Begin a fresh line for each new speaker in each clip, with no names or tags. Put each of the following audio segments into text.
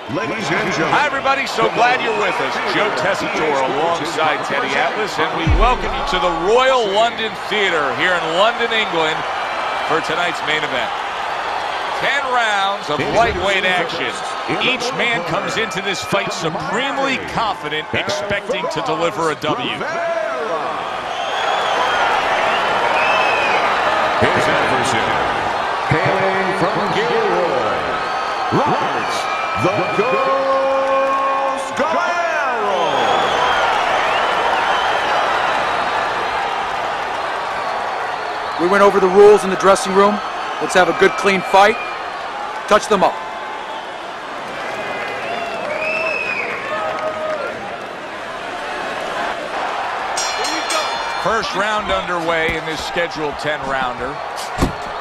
Ladies and gentlemen.
Hi, everybody. So glad you're with us. Joe Tessitore alongside Teddy Atlas, and we welcome you to the Royal London Theatre here in London, England, for tonight's main event. 10 rounds of lightweight action. Each man comes into this fight supremely confident, expecting to deliver a W.
His adversary, hailing from Guerrero, Robert the Ghost Guerrero.
We went over the rules in the dressing room. Let's have a good, clean fight. Touch them up.
First round underway in this scheduled 10-rounder.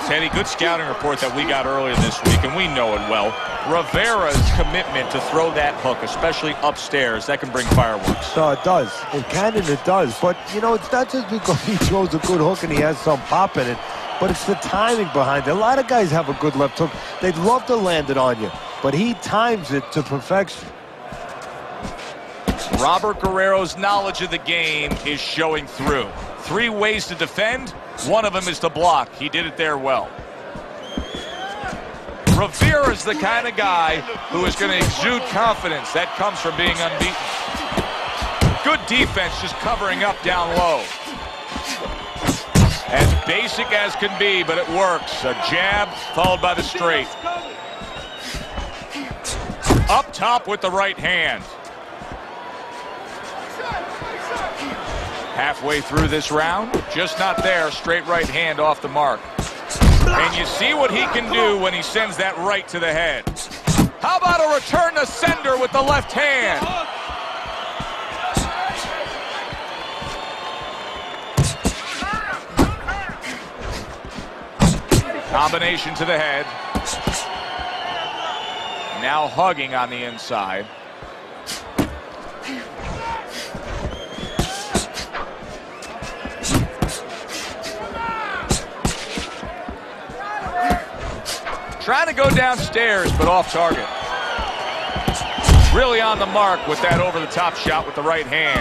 Teddy, good scouting report that we got earlier this week, and we know it well. Rivera's commitment to throw that hook, especially upstairs, that can bring fireworks.
No, it does. It can and it does. But, you know, it's not just because he throws a good hook and he has some pop in it, but it's the timing behind it. A lot of guys have a good left hook. They'd love to land it on you, but he times it to perfection.
Robert Guerrero's knowledge of the game is showing through. 3 ways to defend. One of them is to block. He did it there well. Rivera's the kind of guy who is going to exude confidence. That comes from being unbeaten. Good defense, just covering up down low. As basic as can be, but it works. A jab followed by the straight. Up top with the right hand. Halfway through this round, just not there. Straight right hand off the mark. And you see what he can do when he sends that right to the head. How about a return to sender with the left hand? Combination to the head. Now hugging on the inside. Trying to go downstairs, but off target. Really on the mark with that over-the-top shot with the right hand.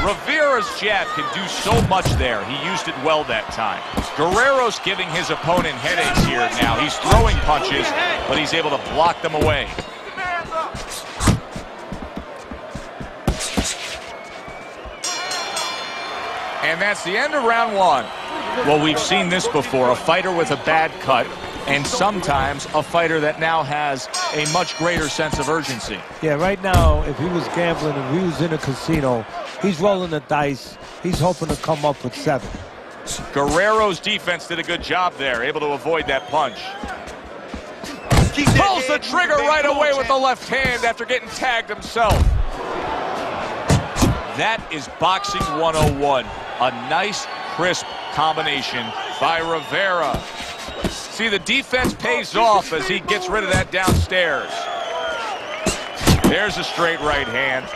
Rivera's jab can do so much there. He used it well that time. Guerrero's giving his opponent headaches here now. He's throwing punches, but he's able to block them away. And that's the end of round 1. Well, we've seen this before, a fighter with a bad cut, and sometimes a fighter that now has a much greater sense of urgency.
Yeah, right now, if he was gambling, if he was in a casino, he's rolling the dice. He's hoping to come up with 7.
Guerrero's defense did a good job there, able to avoid that punch. Pulls the trigger right away with the left hand after getting tagged himself. That is boxing 101. A nice, crisp combination by Rivera. See, the defense pays off as he gets rid of that downstairs. There's a straight right hand.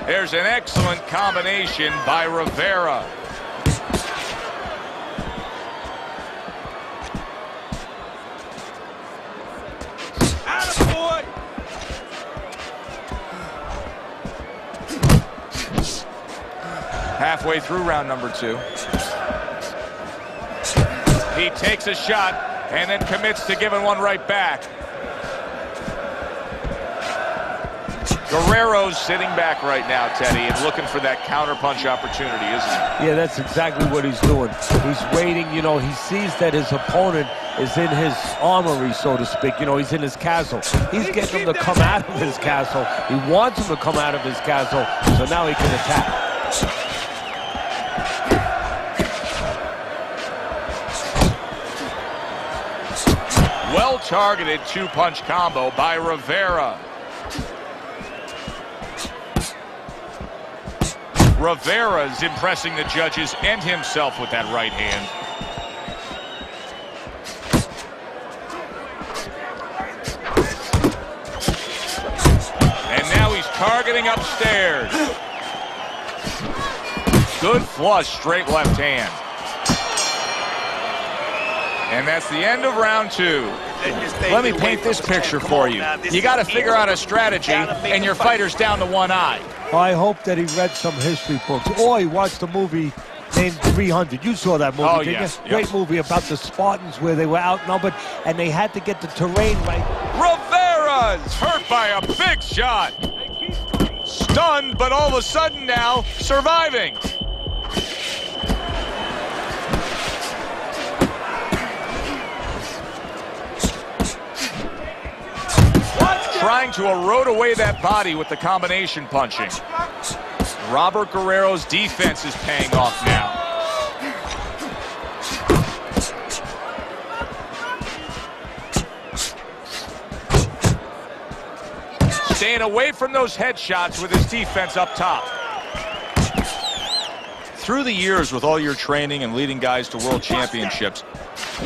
There's an excellent combination by Rivera. Halfway through round number 2. He takes a shot and then commits to giving one right back. Guerrero's sitting back right now, Teddy, and looking for that counterpunch opportunity, isn't he?
Yeah, that's exactly what he's doing. He's waiting, you know, he sees that his opponent is in his armory, so to speak. You know, he's in his castle. He's getting him to come out of his castle. He wants him to come out of his castle, so now he can attack.
Well-targeted 2-punch combo by Rivera. Rivera's impressing the judges and himself with that right hand. And now he's targeting upstairs. Good flush, straight left hand. And that's the end of round 2. Let me paint this picture for you. You got to figure out a strategy, and your fighter's down to one eye.
I hope that he read some history books, or he watched a movie named 300. You saw that movie, didn't you? Great movie about the Spartans where they were outnumbered, and they had to get the terrain right.
Rivera's hurt by a big shot. Stunned, but all of a sudden now, surviving. Trying to erode away that body with the combination punching. Robert Guerrero's defense is paying off now. Staying away from those headshots with his defense up top. Through the years with all your training and leading guys to world championships,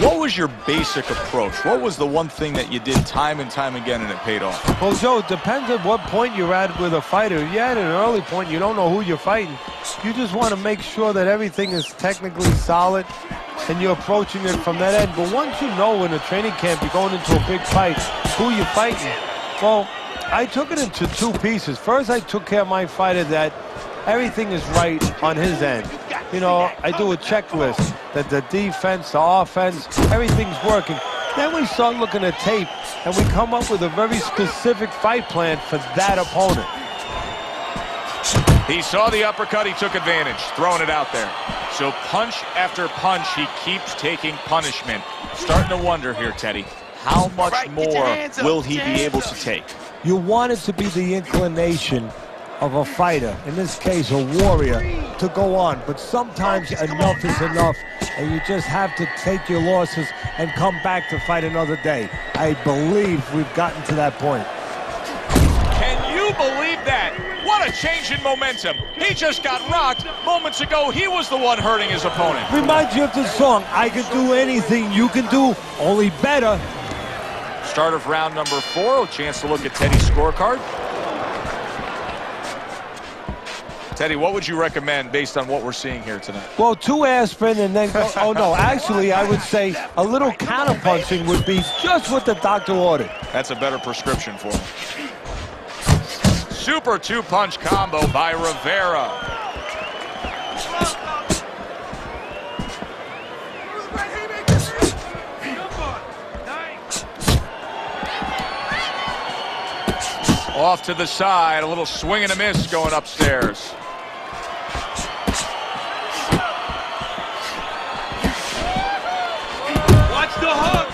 what was your basic approach? What was the one thing that you did time and time again and it paid off?
Well, Joe, it depends on what point you're at with a fighter. If you're at an early point, you don't know who you're fighting. You just want to make sure that everything is technically solid and you're approaching it from that end. But once you know in a training camp you're going into a big fight, who you're fighting, well, I took it into 2 pieces. First, I took care of my fighter that everything is right on his end. You know, I do a checklist that the defense, the offense, everything's working. Then we start looking at tape, and we come up with a very specific fight plan for that opponent.
He saw the uppercut, he took advantage, throwing it out there. So punch after punch, he keeps taking punishment. Starting to wonder here, Teddy, how much more will he be able to take?
You want it to be the inclination of a fighter, in this case a warrior, to go on. But sometimes enough is enough, and you just have to take your losses and come back to fight another day. I believe we've gotten to that point.
Can you believe that? What a change in momentum. He just got rocked. Moments ago, he was the one hurting his opponent.
Reminds you of the song, I can do anything you can do, only better.
Start of round number 4, a chance to look at Teddy's scorecard. Teddy, what would you recommend based on what we're seeing here tonight?
Well, 2 aspirin and then, oh no, actually I would say a little counterpunching would be just what the doctor ordered.
That's a better prescription for him. Super 2-punch combo by Rivera. Off to the side, a little swing and a miss going upstairs. Watch the hook.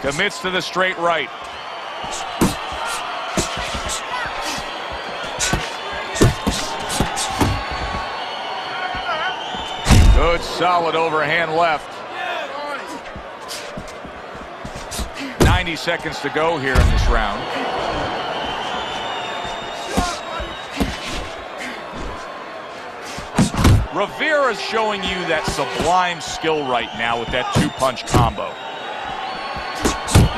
Commits to the straight right. Good solid overhand left. 90 seconds to go here in this round. Rivera's showing you that sublime skill right now with that 2-punch combo.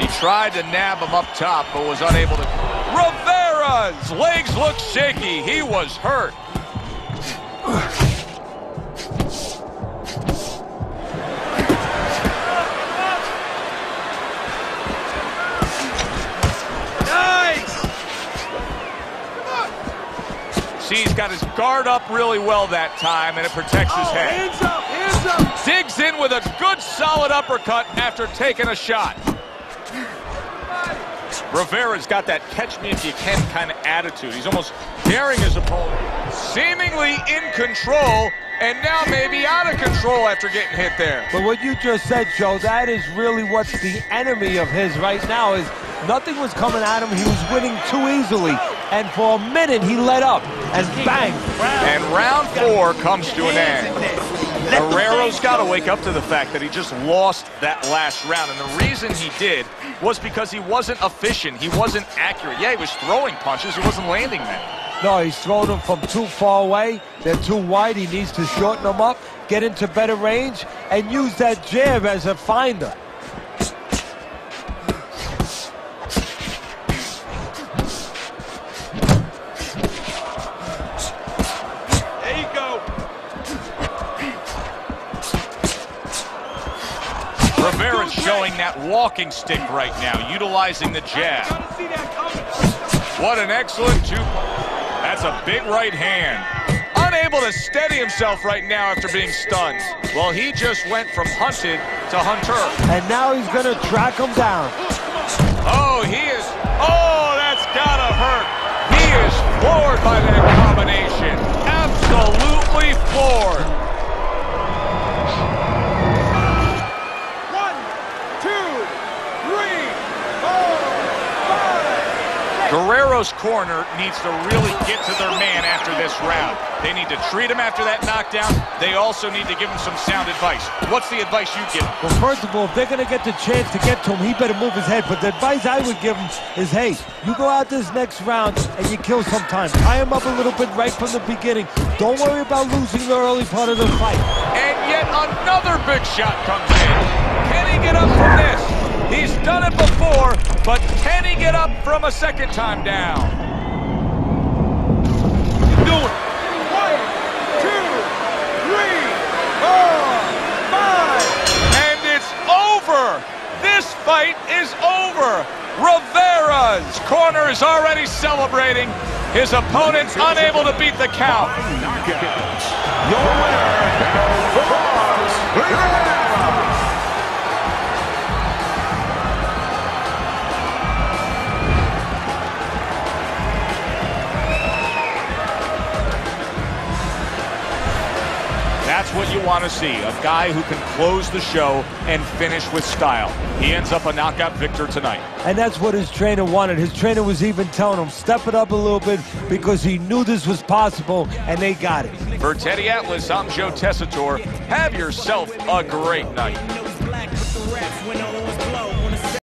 He tried to nab him up top, but was unable to. Rivera's legs look shaky. He was hurt. See, he's got his guard up really well that time, and it protects his head. Hands up, hands up. Digs in with a good, solid uppercut after taking a shot. Rivera's got that catch-me-if-you-can kind of attitude. He's almost daring his opponent. Seemingly in control, and now maybe out of control after getting hit there.
But what you just said, Joe, that is really what's the enemy of his right now is nothing was coming at him. He was winning too easily. And for a minute, he let up, and bang.
And round 4 comes to an end. Guerrero's got to wake up to the fact that he just lost that last round. And the reason he did was because he wasn't efficient. He wasn't accurate. Yeah, he was throwing punches. He wasn't landing them.
No, he's throwing them from too far away. They're too wide. He needs to shorten them up, get into better range, and use that jab as a finder.
Rivera's showing that walking stick right now, utilizing the jab. What an excellent two. That's a big right hand. Unable to steady himself right now after being stunned. Well, he just went from hunted to hunter.
And now he's going to track him down.
Oh, he is. Oh, that's gotta hurt. He is floored by that combination. Absolutely floored.
1, 2, 3, 4, 5.
Guerrero's corner needs to really get to their man after this round. They need to treat him after that knockdown. They also need to give him some sound advice. What's the advice you give him?
Well, first of all, if they're going to get the chance to get to him, he better move his head. But the advice I would give him is, hey, you go out this next round and you kill some time. Tie him up a little bit right from the beginning. Don't worry about losing the early part of the fight.
And yet another big shot comes in. Can he get up from this? He's done it before, but can he get up from a second time down?
Do it. 1, 2, 3, 4, 5.
And it's over. This fight is over. Rivera's corner is already celebrating. His opponent unable to beat the count.
Your winner,
That's what you want to see, a guy who can close the show and finish with style. He ends up a knockout victor tonight.
And that's what his trainer wanted. His trainer was even telling him, step it up a little bit, because he knew this was possible, and they got it.
For Teddy Atlas, I'm Joe Tessitore. Have yourself a great night.